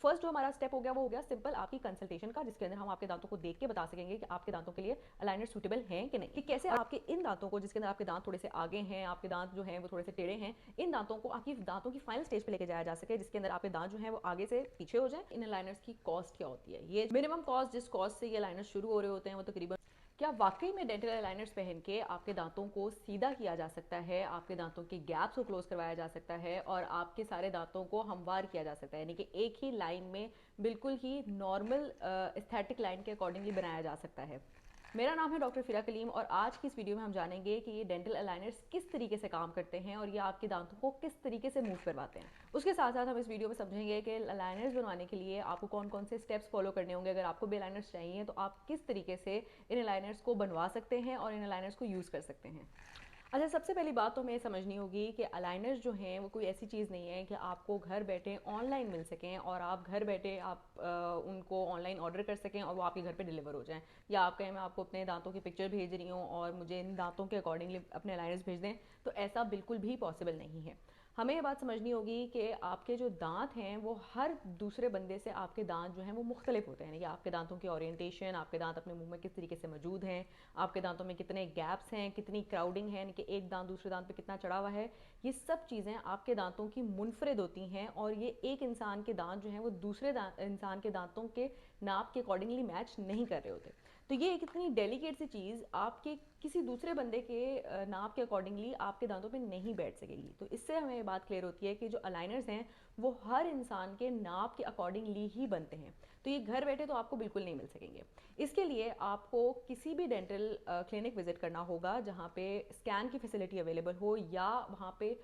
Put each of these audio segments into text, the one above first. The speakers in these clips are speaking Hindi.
फर्स्ट जो हमारा स्टेप हो गया वो हो गया सिंपल आपकी कंसल्टेशन का, जिसके अंदर हम आपके दांतों को देख के बता सकेंगे कि आपके दांतों के लिए अलाइनर सूटेबल हैं कि नहीं, कि कैसे आपके इन दांतों को, जिसके अंदर आपके दांत थोड़े से आगे हैं, आपके दांत जो हैं वो थोड़े से टेढ़े हैं, इन दांतों को आपकी दांतों की फाइनल स्टेज पे लेके जाया जा सके, जिसके अंदर आपके दांत जो हैं वो आगे से पीछे हो जाए। इन अलाइनर्स की कॉस्ट क्या होती है, ये मिनिमम कॉस्ट जिस कॉस्ट से ये अलाइनर शुरू हो रहे होते हैं वो तकरीबन, क्या वाकई में डेंटल अलाइनर्स पहन के आपके दांतों को सीधा किया जा सकता है, आपके दांतों के गैप्स को क्लोज करवाया जा सकता है और आपके सारे दांतों को हमवार किया जा सकता है, यानी कि एक ही लाइन में बिल्कुल ही नॉर्मल एस्थेटिक लाइन के अकॉर्डिंगली बनाया जा सकता है। मेरा नाम है डॉक्टर फिरा कलीम और आज की इस वीडियो में हम जानेंगे कि ये डेंटल अलाइनर्स किस तरीके से काम करते हैं और ये आपके दांतों को किस तरीके से मूव करवाते हैं। उसके साथ साथ हम इस वीडियो में समझेंगे कि अलाइनर्स बनवाने के लिए आपको कौन कौन से स्टेप्स फॉलो करने होंगे। अगर आपको भी अलाइनर्स चाहिए तो आप किस तरीके से इन अलाइनर्स को बनवा सकते हैं और इन अलाइनर्स को यूज़ कर सकते हैं। अच्छा, सबसे पहली बात तो हमें समझनी होगी कि अलाइनर्स जो हैं वो कोई ऐसी चीज़ नहीं है कि आपको घर बैठे ऑनलाइन मिल सकें और आप घर बैठे आप उनको ऑनलाइन ऑर्डर कर सकें और वो आपके घर पे डिलीवर हो जाएं, या आप कहें मैं आपको अपने दांतों की पिक्चर भेज रही हूँ और मुझे इन दांतों के अकॉर्डिंगली अपने अलाइनर्स भेज दें, तो ऐसा बिल्कुल भी पॉसिबल नहीं है। हमें ये बात समझनी होगी कि आपके जो दांत हैं वो हर दूसरे बंदे से आपके दांत जो हैं वो मुख्तलिफ होते हैं, यानी कि आपके दांतों की ओरिएंटेशन, आपके दांत अपने मुंह में किस तरीके से मौजूद हैं, आपके दांतों में कितने गैप्स हैं, कितनी क्राउडिंग है, यानी कि एक दांत दूसरे दांत पे कितना चढ़ा हुआ है, ये सब चीज़ें आपके दांतों की मुनफरिद होती हैं और ये एक इंसान के दांत जो हैं वो दूसरे इंसान के दांतों के नाप के अकॉर्डिंगली मैच नहीं कर रहे होते। तो ये एक इतनी डेलिकेट सी चीज़ आपके किसी दूसरे बंदे के नाप के अकॉर्डिंगली आपके दांतों पे नहीं बैठ सकेगी। तो इससे हमें ये बात क्लियर होती है कि जो अलाइनर्स हैं वो हर इंसान के नाप के अकॉर्डिंगली ही बनते हैं, तो ये घर बैठे तो आपको बिल्कुल नहीं मिल सकेंगे। इसके लिए आपको किसी भी डेंटल क्लिनिक विजिट करना होगा जहाँ पे स्कैन की फैसिलिटी अवेलेबल हो, या वहाँ पे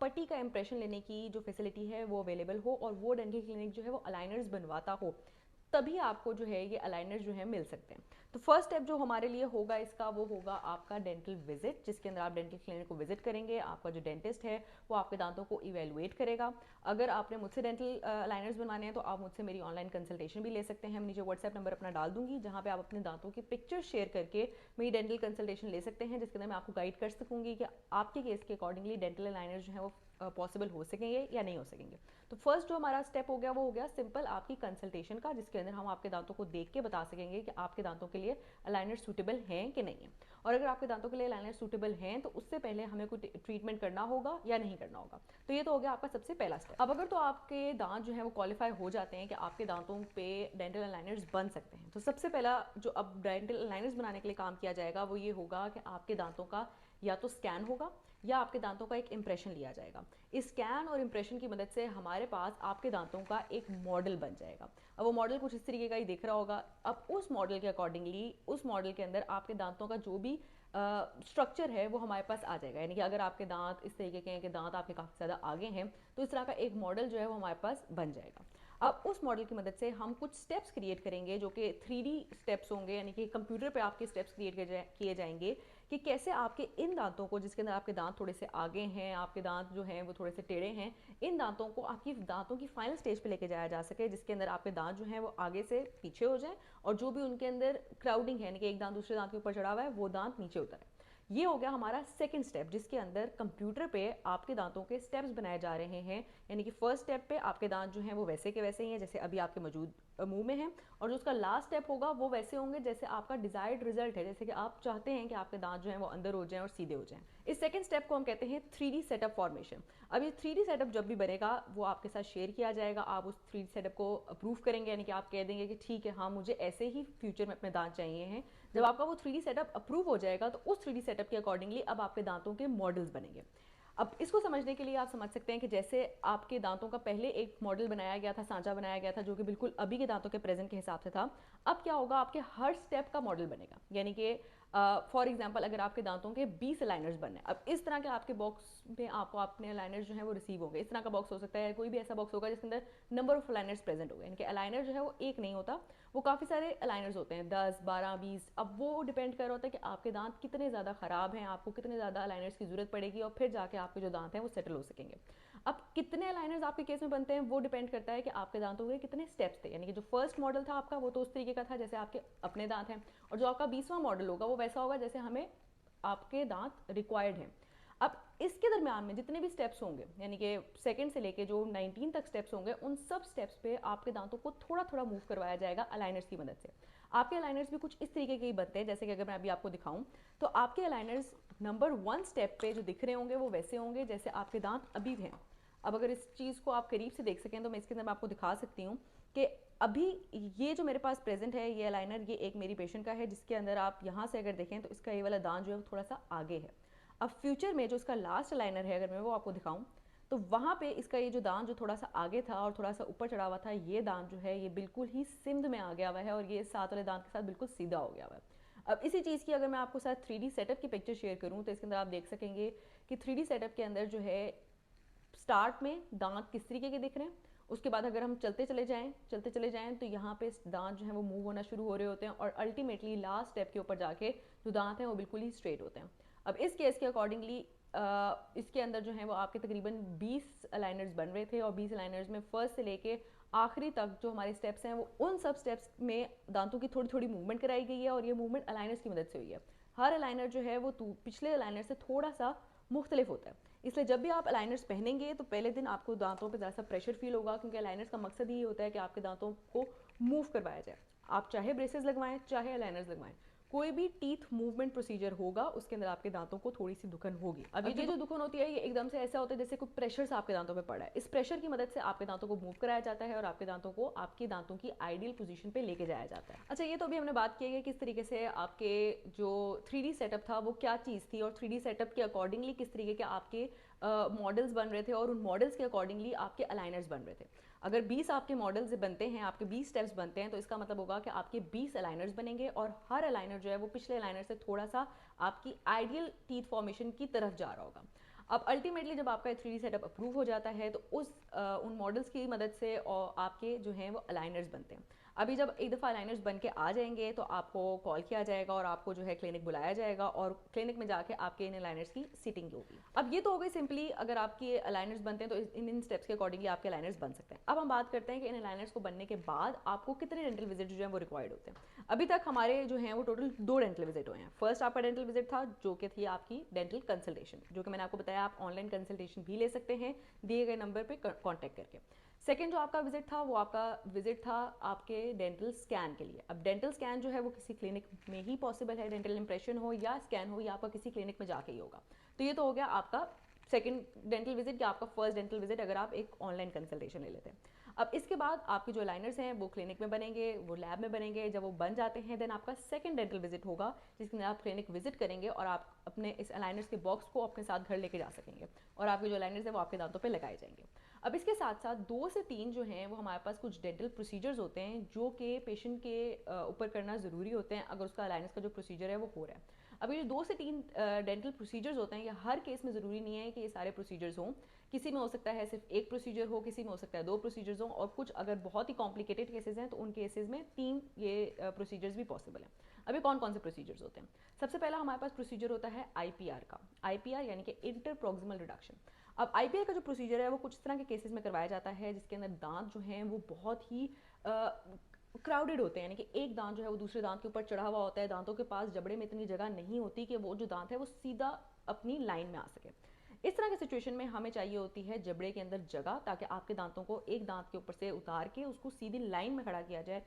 पट्टी का इंप्रेशन लेने की जो फैसिलिटी है वो अवेलेबल हो और वो डेंटल क्लिनिक जो है वो अलाइनर्स बनवाता हो, तभी आपको जो है ये अलाइनर जो है मिल सकते हैं। तो फर्स्ट स्टेप जो हमारे लिए होगा इसका वो होगा आपका डेंटल विजिट, जिसके अंदर आप डेंटल क्लिनिक को विजिट करेंगे। आपका जो डेंटिस्ट है वो आपके दांतों को इवेलुएट करेगा। अगर आपने मुझसे डेंटल अलाइनर्स बनवाने हैं तो आप मुझसे मेरी ऑनलाइन कंसल्टेशन भी ले सकते हैं। मैं नीचे व्हाट्सएप नंबर अपना डाल दूंगी जहाँ पे आप अपने दांतों की पिक्चर शेयर करके मेरी डेंटल कंसल्टेशन ले सकते हैं, जिसके अंदर मैं आपको गाइड कर सकूंगी कि आपके केस के अकॉर्डिंगली डेंटल अलाइनर जो है वो पॉसिबल हो सकेंगे या नहीं हो सकेंगे। तो फर्स्ट जो हमारा स्टेप हो गया वो हो गया सिंपल आपकी कंसल्टेशन का, जिसके अंदर हम आपके दांतों को देख के बता सकेंगे कि आपके दांतों के लिए अलाइनर सूटेबल हैं कि नहीं है। और अगर आपके दांतों के लिए अलाइनर सूटेबल हैं तो उससे पहले हमें कोई ट्रीटमेंट करना होगा या नहीं करना होगा। तो ये तो हो गया आपका सबसे पहला स्टेप। अब अगर तो आपके दांत जो है वो क्वालिफाई हो जाते हैं कि आपके दांतों पे डेंटल अलाइनर्स बन सकते हैं, तो सबसे पहला जो अब डेंटल अलाइनर्स बनाने के लिए काम किया जाएगा वो ये होगा कि आपके दांतों का या तो स्कैन होगा या आपके दांतों का एक इंप्रेशन लिया जाएगा। इस स्कैन और इंप्रेशन की मदद से हमारे पास आपके दांतों का एक मॉडल बन जाएगा। अब वो मॉडल कुछ इस तरीके का ही दिख रहा होगा। अब उस मॉडल के अकॉर्डिंगली उस मॉडल के अंदर आपके दांतों का जो भी स्ट्रक्चर है वो हमारे पास आ जाएगा, यानी कि अगर आपके दांत इस तरीके के हैं कि दांत आपके काफ़ी ज़्यादा आगे हैं तो इस तरह का एक मॉडल जो है वो हमारे पास बन जाएगा। अब उस मॉडल की मदद से हम कुछ स्टेप्स क्रिएट करेंगे जो कि 3D स्टेप्स होंगे, यानी कि कंप्यूटर पे आपके स्टेप्स क्रिएट किए जाएंगे कि कैसे आपके इन दांतों को, जिसके अंदर आपके दांत थोड़े से आगे हैं, आपके दांत जो हैं वो थोड़े से टेढ़े हैं, इन दांतों को आपकी दांतों की फाइनल स्टेज पे लेके जाया जा सके, जिसके अंदर आपके दांत जो हैं वो आगे से पीछे हो जाएं और जो भी उनके अंदर क्राउडिंग है, यानी कि एक दांत दूसरे दांत के ऊपर चढ़ा हुआ है, वो दांत नीचे उतरे। ये हो गया हमारा सेकंड स्टेप, जिसके अंदर कंप्यूटर पे आपके दांतों के स्टेप्स बनाए जा रहे हैं। यानी कि फर्स्ट स्टेप पे आपके दांत जो हैं वो वैसे के वैसे ही हैं जैसे अभी आपके मौजूद मुंह में हैं, और जो उसका लास्ट स्टेप होगा वो वैसे होंगे जैसे आपका डिजायर्ड रिजल्ट है, जैसे कि आप चाहते हैं कि आपके दांत जो हैं वो अंदर हो जाएं और सीधे हो जाएं। इस सेकंड स्टेप को हम कहते हैं 3D सेटअप फॉर्मेशन। अब ये 3D सेटअप जब भी बनेगा वो आपके साथ शेयर किया जाएगा। आप उस 3D सेटअप को अप्रूव करेंगे, यानी कि आप कह देंगे कि ठीक है, हाँ मुझे ऐसे ही फ्यूचर में अपने दांत चाहिए हैं। जब आपका वो 3D सेटअप अप्रूव हो जाएगा तो उस 3D सेटअप के अकॉर्डिंगली अब आपके दांतों के मॉडल्स बनेंगे। अब इसको समझने के लिए आप समझ सकते हैं कि जैसे आपके दांतों का पहले एक मॉडल बनाया गया था, सांचा बनाया गया था जो कि बिल्कुल अभी के दांतों के प्रेजेंट के हिसाब से था, अब क्या होगा, आपके हर स्टेप का मॉडल बनेगा। यानी कि फॉर एग्जांपल अगर आपके दांतों के 20 अलाइनर्स बनने, अब इस तरह के आपके बॉक्स में आपको अपने अलाइनर्स जो है वो रिसीव होंगे। इस तरह का बॉक्स हो सकता है, कोई भी ऐसा बॉक्स होगा जिसके अंदर नंबर ऑफ अलाइनर्स प्रेजेंट होगा, यानी कि अलाइनर जो है वो एक नहीं होता, वो काफ़ी सारे अलाइनर्स होते हैं, 10 12 20। अब वो डिपेंड कर रहा होता है कि आपके दांत कितने ज़्यादा ख़राब हैं, आपको कितने ज़्यादा अलाइनर्स की ज़रूरत पड़ेगी और फिर जाके आपके जो दांत हैं वो सेटल हो सकेंगे। अब कितने अलाइनर्स आपके केस में बनते हैं वो डिपेंड करता है कि आपके दांतों के कितने स्टेप्स थे, यानी कि जो फर्स्ट मॉडल था आपका वो तो उस तरीके का था जैसे आपके अपने दांत हैं, और जो आपका 20वां मॉडल होगा वो वैसा होगा जैसे हमें आपके दांत रिक्वायर्ड हैं। अब इसके दरमियान में जितने भी स्टेप्स होंगे, यानी कि सेकंड से लेके जो 19 तक स्टेप्स होंगे, उन सब स्टेप्स पे आपके दांतों को थोड़ा थोड़ा मूव करवाया जाएगा अलाइनर्स की मदद से। आपके अलाइनर्स भी कुछ इस तरीके के ही बनते हैं, जैसे कि अगर मैं अभी आपको दिखाऊं तो आपके अलाइनर्स नंबर 1 स्टेप पे जो दिख रहे होंगे वो वैसे होंगे जैसे आपके दांत अभी हैं। अब अगर इस चीज़ को आप करीब से देख सकें तो मैं इसके अंदर मैं आपको दिखा सकती हूँ कि अभी ये जो मेरे पास प्रेजेंट है ये अलाइनर, ये एक मेरी पेशेंट का है, जिसके अंदर आप यहाँ से अगर देखें तो इसका ये वाला दांत जो है वो थोड़ा सा आगे है। अब फ्यूचर में जो इसका लास्ट अलाइनर है, अगर मैं वो आपको दिखाऊं तो वहाँ पे इसका ये जो दांत जो थोड़ा सा आगे था और थोड़ा सा ऊपर चढ़ा हुआ था, ये दांत जो है ये बिल्कुल ही सिंध में आ गया हुआ है और ये साथ वाले दांत के साथ बिल्कुल सीधा हो गया हुआ है। अब इसी चीज़ की अगर मैं आपको साथ 3D सेटअप की पिक्चर शेयर करूँ तो इसके अंदर आप देख सकेंगे कि 3D सेटअप के अंदर जो है स्टार्ट में दांत किस तरीके के दिख रहे हैं, उसके बाद अगर हम चलते चले जाएं तो यहाँ पे दांत जो है वो मूव होना शुरू हो रहे होते हैं और अल्टीमेटली लास्ट स्टेप के ऊपर जाके जो दांत हैं वो बिल्कुल ही स्ट्रेट होते हैं। अब इस केस के अकॉर्डिंगली इसके अंदर जो है वो आपके तकरीबन 20 अलाइनर्स बन रहे थे और 20 अलाइनर्स में फर्स्ट से लेके आखिरी तक जो हमारे स्टेप्स हैं वो उन सब स्टेप्स में दांतों की थोड़ी थोड़ी मूवमेंट कराई गई है और ये मूवमेंट अलाइनर्स की मदद से हुई है। हर अलाइनर जो है वो पिछले अलाइनर से थोड़ा सा मुख्तलिफ होता है, इसलिए जब भी आप अलाइनर्स पहनेंगे तो पहले दिन आपको दांतों पे ज़रा सा प्रेशर फील होगा, क्योंकि अलाइनर्स का मकसद ही होता है कि आपके दांतों को मूव करवाया जाए। आप चाहे ब्रेसेस लगवाएं चाहे अलाइनर्स लगवाएं, कोई भी टीथ मूवमेंट प्रोसीजर होगा उसके अंदर आपके दांतों को थोड़ी सी दुखन होगी। अब ये जो दुखन होती है ये एकदम से ऐसा होता है जैसे कोई प्रेशर आपके दांतों पे पड़ा है। इस प्रेशर की मदद से आपके दांतों को मूव कराया जाता है और आपके दांतों को आपके दांतों की आइडियल पोजीशन पे लेके जाया जाता है। अच्छा, ये तो अभी हमने बात की है किस तरीके से आपके जो 3D सेटअप था वो क्या चीज़ थी और 3D सेटअप के अकॉर्डिंगली किस तरीके के आपके मॉडल्स बन रहे थे और उन मॉडल्स के अकॉर्डिंगली आपके अलाइनर्स बन रहे थे। अगर 20 आपके मॉडल्स बनते हैं, आपके 20 स्टेप्स बनते हैं, तो इसका मतलब होगा कि आपके 20 अलाइनर्स बनेंगे और हर अलाइनर जो है वो पिछले अलाइनर से थोड़ा सा आपकी आइडियल टीथ फॉर्मेशन की तरफ जा रहा होगा। अब अल्टीमेटली जब आपका 3D सेटअप अप्रूव हो जाता है तो उन मॉडल्स की मदद से और आपके जो हैं वो अलाइनर्स बनते हैं। अभी जब एक दफ़ा अलाइनर्स बन के आ जाएंगे तो आपको कॉल किया जाएगा और आपको जो है क्लिनिक बुलाया जाएगा और क्लिनिक में जाके आपके इन अलाइनर्स की सिटिंग होगी। अब ये तो हो गई सिंपली अगर आपके अलाइनर्स बनते हैं तो इन स्टेप्स के अकॉर्डिंगली आपके अलाइनर्स बन सकते हैं। अब हम बात करते हैं कि इन अलाइनर्स को बनने के बाद आपको कितने डेंटल विजिट जो है वो रिक्वायर्ड होते हैं। अभी तक हमारे जो हैं वो टोटल 2 डेंटल विजिट हुए हैं। फर्स्ट आपका डेंटल विजिट था जो कि थी आपकी डेंटल कंसल्टेशन, जो कि मैंने आपको बताया आप ऑनलाइन कंसल्टेशन भी ले सकते हैं दिए गए नंबर पर कॉन्टैक्ट करके। सेकेंड जो आपका विजिट था वो आपका विजिट था आपके डेंटल स्कैन के लिए। अब डेंटल स्कैन जो है वो किसी क्लिनिक में ही पॉसिबल है, डेंटल इंप्रेशन हो या स्कैन हो या आपका किसी क्लिनिक में जाके ही होगा। तो ये तो हो गया आपका सेकेंड डेंटल विजिट या आपका फर्स्ट डेंटल विजिट अगर आप एक ऑनलाइन कंसल्टेशन ले लेते हैं। अब इसके बाद आपके जो लाइनर्स हैं वो क्लिनिक में बनेंगे, वो लैब में बनेंगे। जब वो बन जाते हैं देन आपका सेकंड डेंटल विजिट होगा जिसके अंदर आप क्लिनिक विजिट करेंगे और आप अपने इस अलाइनर्स के बॉक्स को अपने साथ घर लेके जा सकेंगे और आपके जो अलाइनर्स हैं वो आपके दांतों पे लगाए जाएंगे। अब इसके साथ साथ 2 से 3 जो हैं वो हमारे पास कुछ डेंटल प्रोसीजर्स होते हैं जो कि पेशेंट के ऊपर करना ज़रूरी होते हैं अगर उसका अलाइनर्स का जो प्रोसीजर है वो हो रहा है। अब ये जो 2 से 3 डेंटल प्रोसीजर्स होते हैं ये हर केस में ज़रूरी नहीं है कि ये सारे प्रोसीजर्स हों। किसी में हो सकता है सिर्फ एक प्रोसीजर हो, किसी में हो सकता है 2 प्रोसीजर्स हों और कुछ अगर बहुत ही कॉम्प्लिकेटेड केसेस हैं तो उन केसेस में 3 ये प्रोसीजर्स भी पॉसिबल हैं। अभी कौन कौन से प्रोसीजर्स होते हैं? सबसे पहला हमारे पास प्रोसीजर होता है IPR का। IPR यानी कि इंटर प्रॉक्सिमल रिडक्शन। अब IPR का जो प्रोसीजर है वो कुछ इस तरह के केसेस में करवाया जाता है जिसके अंदर दांत जो हैं वो बहुत ही क्राउडेड होते हैं, यानी कि एक दांत जो है वो दूसरे दांत के ऊपर चढ़ा हुआ होता है। दांतों के पास जबड़े में इतनी जगह नहीं होती कि वो जो दांत है वो सीधा अपनी लाइन में आ सके। इस तरह की सिचुएशन में हमें चाहिए होती है जबड़े के अंदर जगह, ताकि आपके दांतों को एक दांत के ऊपर से उतार के उसको सीधी लाइन में खड़ा किया जाए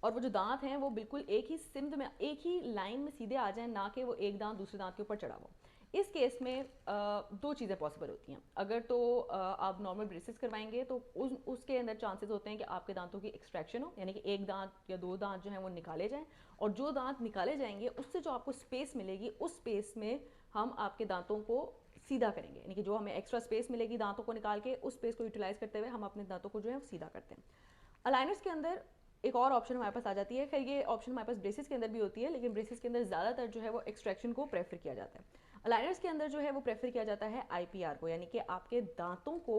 और वो जो दांत हैं वो बिल्कुल एक ही सिमत में एक ही लाइन में सीधे आ जाएं, ना कि वो एक दांत दूसरे दांत के ऊपर चढ़ा हो। इस केस में 2 चीज़ें पॉसिबल होती हैं। अगर तो आप नॉर्मल ब्रेसेस करवाएंगे तो उसके अंदर चांसेस होते हैं कि आपके दांतों की एक्सट्रैक्शन हो, यानी कि एक दांत या 2 दांत जो हैं वो निकाले जाएं और जो दांत निकाले जाएंगे उससे जो आपको स्पेस मिलेगी उस स्पेस में हम आपके दांतों को सीधा करेंगे, यानी कि जो हमें एक्स्ट्रा स्पेस मिलेगी दांतों को निकाल के उस स्पेस को यूटिलाइज करते हुए हम अपने दांतों को जो है सीधा करते हैं। अलाइनर्स के अंदर एक और ऑप्शन हमारे पास आ जाती है। खैर ये ऑप्शन हमारे पास ब्रेसेस के अंदर भी होती है, लेकिन ब्रेसेस के अंदर ज़्यादातर जो है वो एक्सट्रैक्शन को प्रेफर किया जाता है। अलाइनर्स के अंदर जो है वो प्रेफर किया जाता है IPR को, यानी कि आपके दांतों को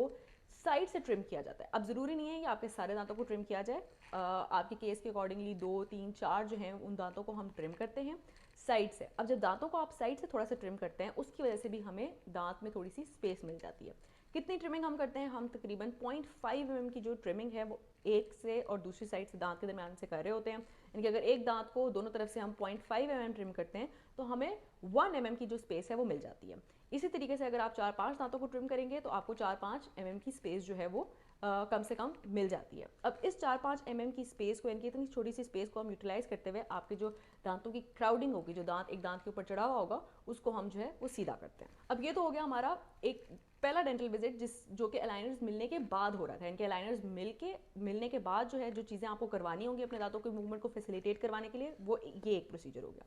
साइड से ट्रिम किया जाता है। अब ज़रूरी नहीं है कि आपके सारे दांतों को ट्रिम किया जाए, आपके केस के अकॉर्डिंगली 2, 3, 4 जो हैं उन दांतों को हम ट्रिम करते हैं साइड से। अब जब दांतों को आप साइड से थोड़ा सा ट्रिम करते हैं उसकी वजह से भी हमें दांत में थोड़ी सी स्पेस मिल जाती है। कितनी ट्रिमिंग हम करते हैं? हम तकरीबन 0.5 mm की जो ट्रिमिंग है वो एक से और दूसरी साइड से दांत के दरमियान से कर रहे होते हैं, यानी कि अगर एक दांत को दोनों तरफ से हम 0.5 mm ट्रिम करते हैं तो हमें 1 mm की जो स्पेस है वो मिल जाती है। इसी तरीके से अगर आप 4-5 दांतों को ट्रिम करेंगे तो आपको 4-5 mm की स्पेस जो है वो कम से कम मिल जाती है। अब इस 4-5 mm की स्पेस को, यानी कि इतनी छोटी सी स्पेस को हम यूटिलाइज करते हुए आपके जो दांतों की क्राउडिंग होगी, जो दांत एक दांत के ऊपर चढ़ा हुआ होगा, उसको हम जो है वो सीधा करते हैं। अब ये तो हो गया हमारा एक पहला डेंटल विजिट जो कि अलाइनर्स मिलने के बाद हो रहा था। इनके अलाइनर्स मिलने के बाद जो है जो चीज़ें आपको करवानी होंगी अपने दांतों के मूवमेंट को फैसिलिटेट करवाने के लिए, वो ये एक प्रोसीजर हो गया।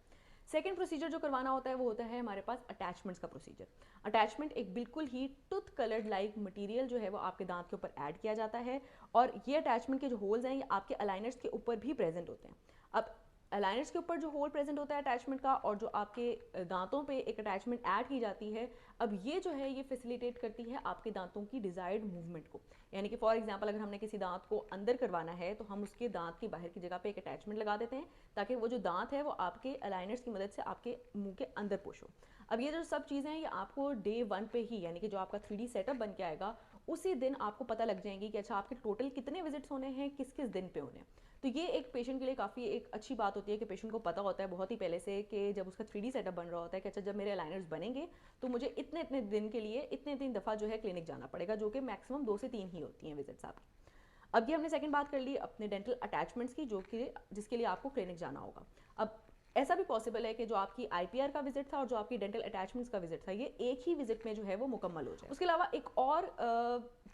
सेकेंड प्रोसीजर जो करवाना होता है वो होता है हमारे पास अटैचमेंट्स का प्रोसीजर। अटैचमेंट एक बिल्कुल ही टूथ कलर्ड लाइक मटेरियल जो है वो आपके दांत के ऊपर ऐड किया जाता है, और ये अटैचमेंट के जो होल्स हैं ये आपके अलाइनर्स के ऊपर भी प्रेजेंट होते हैं। अब अलाइनर्स के ऊपर जो होल प्रेजेंट होता है अटैचमेंट का, और जो आपके दांतों पे एक अटैचमेंट ऐड की जाती है, अब ये जो है ये फैसिलिटेट करती है आपके दांतों की डिजायर्ड मूवमेंट को। यानी कि फॉर एग्जांपल अगर हमने किसी दांत को अंदर करवाना है तो हम उसके दांत की बाहर की जगह पे एक अटैचमेंट लगा देते हैं, ताकि वो जो दांत है वो आपके अलाइनर्स की मदद से आपके मुंह के अंदर पुश हो। अब ये जो सब चीज़ें हैं ये आपको डे 1 पे ही, यानी कि जो आपका 3D सेटअप बन के आएगा उसी दिन आपको पता लग जाएंगी कि अच्छा आपके टोटल कितने विजिट्स होने हैं, किस किस दिन पे होने हैं। तो ये एक पेशेंट के लिए काफ़ी एक अच्छी बात होती है कि पेशेंट को पता होता है बहुत ही पहले से कि जब उसका 3D सेटअप बन रहा होता है कि अच्छा जब मेरे अलाइनर्स बनेंगे तो मुझे इतने इतने दिन के लिए इतने इतनी दफ़ा जो है क्लिनिक जाना पड़ेगा, जो कि मैक्सिमम 2 से 3 ही होती हैं विजिट्स आपकी। अब ये हमने सेकंड बात कर ली अपने डेंटल अटैचमेंट्स की, जो कि जिसके लिए आपको क्लिनिक जाना होगा। अब ऐसा भी पॉसिबल है कि जो आपकी आईपीआर का विजिट था और जो आपकी डेंटल अटैचमेंट्स का विजिट था ये एक ही विजिट में जो है वो मुकम्मल हो जाए। उसके अलावा एक और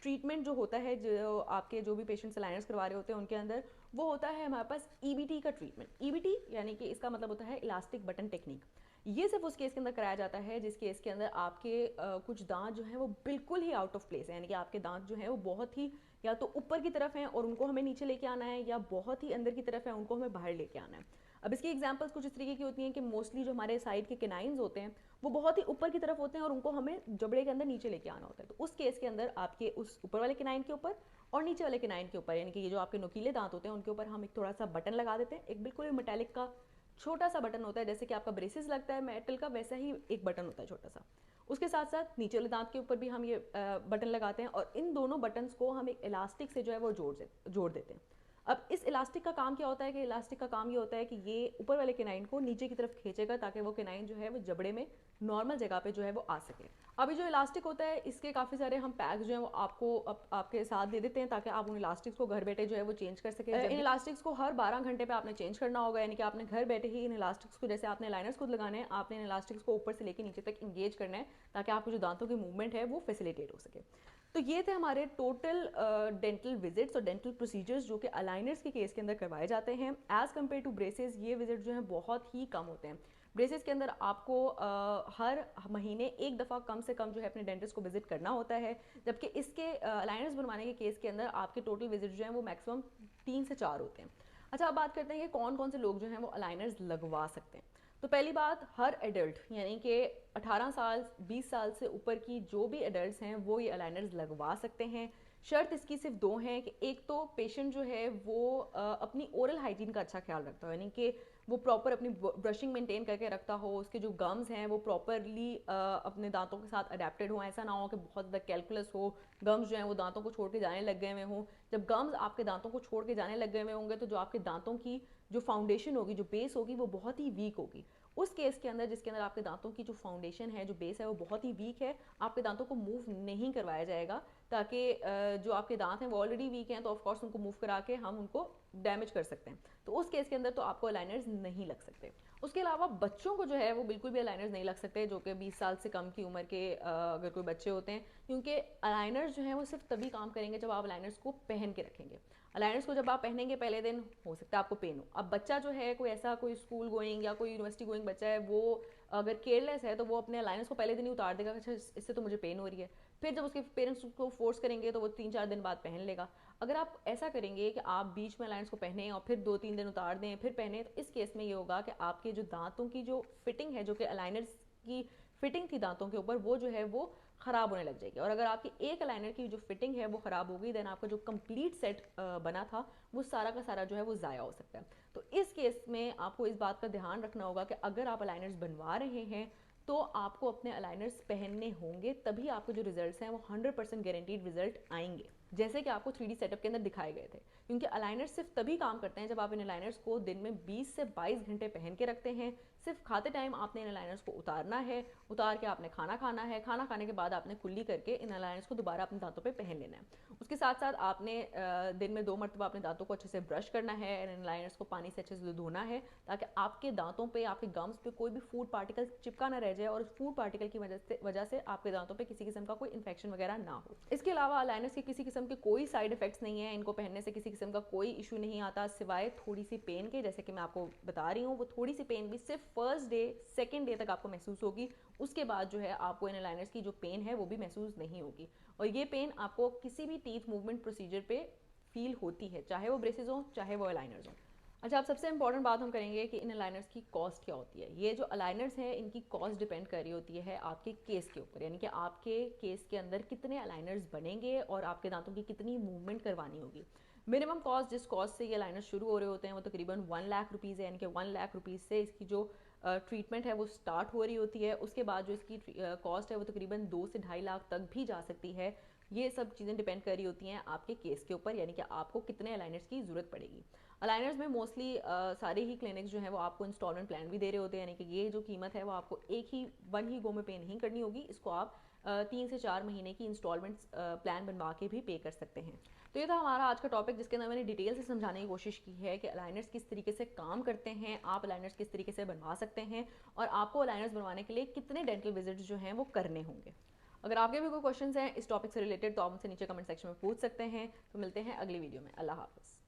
ट्रीटमेंट जो होता है जो आपके जो भी पेशेंट्स अलाइनर्स करवा रहे होते हैं उनके अंदर, वो होता है हमारे पास ईबीटी का ट्रीटमेंट। ईबीटी यानी कि इसका मतलब होता है इलास्टिक बटन टेक्निक। ये सिर्फ उस केस के अंदर कराया जाता है जिस केस के अंदर आपके कुछ दांत जो है वो बिल्कुल ही आउट ऑफ प्लेस है, यानी कि आपके दांत जो है वो बहुत ही या तो ऊपर की तरफ हैं और उनको हमें नीचे लेके आना है, या बहुत ही अंदर की तरफ है उनको हमें बाहर लेके आना है। अब इसकी एग्जांपल्स कुछ इस तरीके की होती हैं कि मोस्टली जो हमारे साइड के केनाइंस होते हैं वो बहुत ही ऊपर की तरफ होते हैं और उनको हमें जबड़े के अंदर नीचे लेके आना होता है। तो उस केस के अंदर आपके उस ऊपर वाले केनाइन के ऊपर और नीचे वाले केनाइन के ऊपर, यानी कि ये जो आपके नुकीले दांत होते हैं उनके ऊपर हम एक थोड़ा सा बटन लगा देते हैं। एक बिल्कुल मेटालिक का छोटा सा बटन होता है, जैसे कि आपका ब्रेसेस लगता है मेटल का, वैसा ही एक बटन होता है छोटा सा। उसके साथ साथ नीचे वाले दांत के ऊपर भी हम ये बटन लगाते हैं, और इन दोनों बटन्स को हम एक इलास्टिक से जो है वो जोड़ देते हैं। अब इस इलास्टिक का काम क्या होता है कि इलास्टिक का काम ये होता है कि ये ऊपर वाले केनाइन को नीचे की तरफ खींचेगा ताकि वो केनाइन जो है वो जबड़े में नॉर्मल जगह पे जो है वो आ सके। अभी जो इलास्टिक होता है इसके काफ़ी सारे हम पैक्स जो है वो आपको आपके साथ दे देते हैं ताकि आप उन इलास्टिक्स को घर बैठे जो है वो चेंज कर सकें। इन इलास्टिक्स को हर 12 घंटे पे आपने चेंज करना होगा, यानी कि आपने घर बैठे ही इन इलास्टिक्स को, जैसे आपने लाइनर्स खुद लगाने हैं, आपने इन इलास्टिक्स को ऊपर से लेकर नीचे तक इंगेज करना है ताकि आपके जो दांतों की मूवमेंट है वो फैसिलिटेट हो सके। तो ये थे हमारे टोटल डेंटल विजिट्स और डेंटल प्रोसीजर्स जो कि अलाइनर्स के केस के अंदर करवाए जाते हैं। एज़ कम्पेयर टू ब्रेसेस ये विजिट जो है बहुत ही कम होते हैं। ब्रेसेस के अंदर आपको हर महीने एक दफ़ा कम से कम जो है अपने डेंटिस्ट को विजिट करना होता है, जबकि इसके अलाइनर्स बनवाने के केस के अंदर आपके टोटल विजिट जो हैं वो मैक्सिमम 3 से 4 होते हैं। अच्छा, अब बात करते हैं कि कौन कौन से लोग जो हैं वो अलाइनर्स लगवा सकते हैं। तो पहली बात, हर एडल्ट यानी कि 18 साल 20 साल से ऊपर की जो भी एडल्ट्स हैं वो ये अलाइनर्स लगवा सकते हैं। शर्त इसकी सिर्फ दो हैं कि एक तो पेशेंट जो है वो अपनी ओरल हाइजीन का अच्छा ख्याल रखता हो, यानी कि वो प्रॉपर अपनी ब्रशिंग मेंटेन करके रखता हो, उसके जो गम्स हैं वो प्रॉपरली अपने दांतों के साथ अडेप्टेड हो। ऐसा ना हो कि बहुत ज़्यादा कैलकुलस हो, गम्स जो हैं वो दांतों को छोड़ के जाने लग गए हुए हों। जब गम्स आपके दांतों को छोड़ के जाने लग गए हुए होंगे तो जो आपके दांतों की जो फाउंडेशन होगी, जो बेस होगी, वो बहुत ही वीक होगी। उस केस के अंदर जिसके अंदर आपके दांतों की जो फाउंडेशन है, जो बेस है, वो बहुत ही वीक है, आपके दांतों को मूव नहीं करवाया जाएगा, ताकि जो आपके दांत हैं वो ऑलरेडी वीक हैं तो ऑफकोर्स उनको मूव करा के हम उनको डैमेज कर सकते हैं। तो उस केस के अंदर तो आपको अलाइनर्स नहीं लग सकते। उसके अलावा बच्चों को जो है वो बिल्कुल भी अलाइनर्स नहीं लग सकते, जो कि 20 साल से कम की उम्र के अगर कोई बच्चे होते हैं, क्योंकि अलाइनर्स जो है वो सिर्फ तभी काम करेंगे जब आप अलाइनर्स को पहन के रखेंगे। अलाइनर्स को जब आप पहनेंगे पहले दिन हो सकता है आपको पेन हो। अब बच्चा जो है कोई ऐसा कोई स्कूल गोइंग या कोई यूनिवर्सिटी गोइंग बच्चा है, वो अगर केयरलेस है तो वो अपने अलाइनर्स को पहले दिन ही उतार देगा, अच्छा इससे तो मुझे पेन हो रही है। फिर जब उसके पेरेंट्स उसको फोर्स करेंगे तो वो 3-4 दिन बाद पहन लेगा। अगर आप ऐसा करेंगे कि आप बीच में अलाइनर्स को पहने और फिर 2-3 दिन उतार दें फिर पहने, तो इस केस में ये होगा कि आपके जो दांतों की जो फिटिंग है, जो कि अलाइनर्स की फिटिंग थी दांतों के ऊपर, वो जो है वो ख़राब होने लग जाएगी। और अगर आपकी एक अलाइनर की जो फिटिंग है वो ख़राब हो गई, देन आपका जो कंप्लीट सेट बना था वो सारा का सारा जो है वो ज़ाया हो सकता है। तो इस केस में आपको इस बात का ध्यान रखना होगा कि अगर आप अलाइनर्स बनवा रहे हैं तो आपको अपने अलाइनर्स पहनने होंगे, तभी आपको जो रिजल्ट्स हैं वो 100% गारंटीड रिजल्ट आएंगे, जैसे कि आपको 3D सेटअप के अंदर दिखाए गए थे। क्योंकि अलाइनर्स सिर्फ तभी काम करते हैं जब आप इन अलाइनर्स को दिन में 20 से 22 घंटे पहन के रखते हैं, सिर्फ खाते टाइम आपने इन अलाइनर्स को उतारना है, उतार के आपने खाना खाना है, खाना खाने के बाद आपने कुल्ली करके इन अलाइनर्स को दोबारा अपने दांतों पे पहन लेना है। उसके साथ साथ आपने दिन में 2 मरतबा अपने दांतों को अच्छे से ब्रश करना है, इन अलाइनर्स को पानी से अच्छे से धोना है, ताकि आपके दांतों पे, आपके गम्स पे कोई भी फूड पार्टिकल चिपका ना रह जाए और उस फूड पार्टिकल की वजह से आपके दांतों पे किसी किस्म का कोई इन्फेक्शन वगैरह ना हो। इसके अलावा अलाइनर्स के किसी किस्म के कोई साइड इफेक्ट्स नहीं है, इनको पहनने से किसी किस्म का कोई इशू नहीं आता सिवाय थोड़ी सी पेन के। जैसे कि मैं आपको बता रही हूँ, वो थोड़ी सी पेन भी सिर्फ फर्स्ट डे, सेकेंड डे तक आपको महसूस होगी। उसके बाद जो है आपको इन अलाइनर्स की जो पेन है वो भी महसूस नहीं होगी, और ये पेन आपको किसी भी टीथ मूवमेंट प्रोसीजर पे फील होती है, चाहे वो ब्रेसेस हो चाहे वो अलाइनर्स हो। अच्छा, अब सबसे इंपॉर्टेंट बात हम करेंगे कि इन अलाइनर्स की कॉस्ट क्या होती है। ये जो अलाइनर्स हैं इनकी कॉस्ट डिपेंड कर रही होती है आपके केस के ऊपर, यानी कि आपके केस के अंदर कितने अलाइनर्स बनेंगे और आपके दांतों की कितनी मूवमेंट करवानी होगी। मिनिमम कॉस्ट, जिस कॉस्ट से ये अलाइनर्स शुरू हो रहे होते हैं, वो तकरीबन 1 लाख रुपीज़ है, यानी कि 1 लाख रुपीज़ से इसकी जो ट्रीटमेंट है वो स्टार्ट हो रही होती है। उसके बाद जो इसकी कॉस्ट है वो तकरीबन 2 से 2.5 लाख तक भी जा सकती है। ये सब चीज़ें डिपेंड कर रही होती हैं आपके केस के ऊपर, यानी कि आपको कितने अलाइनर्स की ज़रूरत पड़ेगी। अलाइनर्स में मोस्टली सारे ही क्लिनिक्स जो हैं वो आपको इंस्टॉलमेंट प्लान भी दे रहे होते हैं, यानी कि ये जो कीमत है वो आपको एक ही वन ही गो में पे नहीं करनी होगी, इसको आप 3 से 4 महीने की इंस्टॉलमेंट प्लान बनवा के भी पे कर सकते हैं। तो ये था हमारा आज का टॉपिक, जिसके अंदर मैंने डिटेल से समझाने की कोशिश की है कि अलाइनर्स किस तरीके से काम करते हैं, आप अलाइनर्स किस तरीके से बनवा सकते हैं, और आपको अलाइनर्स बनवाने के लिए कितने डेंटल विजिट्स जो हैं वो करने होंगे। अगर आपके भी कोई क्वेश्चंस हैं इस टॉपिक से रिलेटेड तो आप मुझसे नीचे कमेंट सेक्शन में पूछ सकते हैं। तो मिलते हैं अगली वीडियो में। अल्लाह हाफ़िज़।